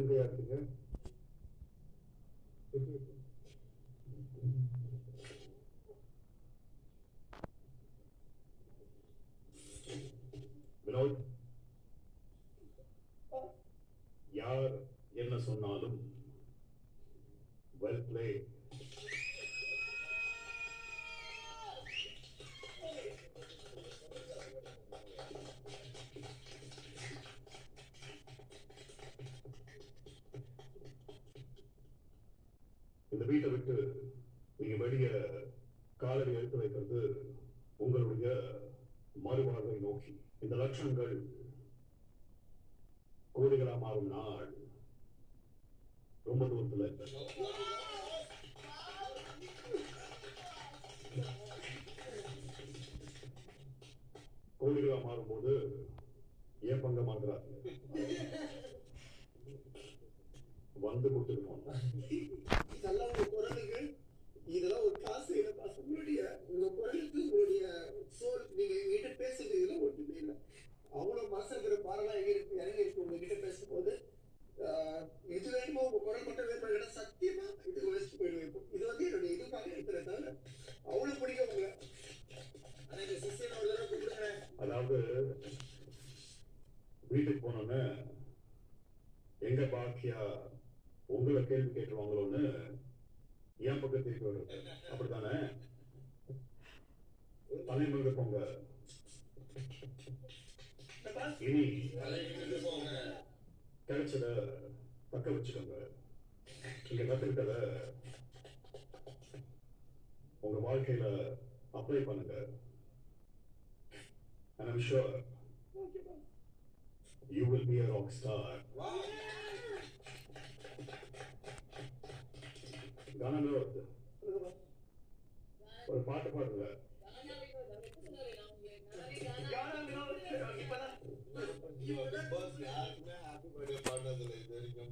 எங்கயா இருக்கீங்க? வினோத், யார் என்ன சொன்னாலும் வெல் பிளே. இந்த வீட்டை விட்டு நீங்க வெளிய காலடி எடுத்து வைக்கிறது உங்களுடைய மறுவாழ்வை நோக்கி. இந்த லட்சங்கள் கோடிகளா மாறும் நாள் ரொம்ப தூரத்துல இல்லை. கோடிகளா மாறும்போது ஏன் பங்க மாறுறாங்க வந்து கொடுத்துட்டு போனோம். இதெல்லாம் உங்க குரலுக்கு இதெல்லாம் ஒரு காசு இல்லை பாஸ். உங்களுடைய உங்க குரலுக்கு உங்களுடைய சோல் நீங்க எங்கிட்ட பேசுறது இதெல்லாம் ஒன்றுமே இல்லை. அவ்வளவு மனசு இருக்கிற பாரெல்லாம் எங்க இருக்கு இறங்கி இருக்கு உங்ககிட்ட பேசும்போது. எது வேணுமோ உங்க குரல் மட்டும் வேணுமா இடம் சத்தியமா இது வச்சுட்டு போயிடுவேன். இப்போ இது வந்து என்னுடைய இதுக்காக எடுத்துறேன் தவிர அவ்வளவு பிடிக்கும் உங்க. ஆனா இந்த சிஸ்டம் ஒரு தடவை கொடுக்குறேன். அதாவது வீட்டுக்கு போனோன்னு எங்க பாக்கியா உங்களை கேள்வி கேட்டுருவாங்களோன்னு என் பக்கம் திருப்பி வருது. அப்படித்தானே? தலைமுறை போங்க. இனி கிடைச்சத தக்க வச்சுக்கோங்க. நீங்க கத்துக்கிட்டத உங்க வாழ்க்கையில அப்ளை பண்ணுங்க. And I'm sure you will be a rock star. கானவினோத், ஒரு பாட்டு பாடுங்க. யாருக்குமே ஹாப்பி பர்த்டே பாடுறது இல்லை இது வரைக்கும்.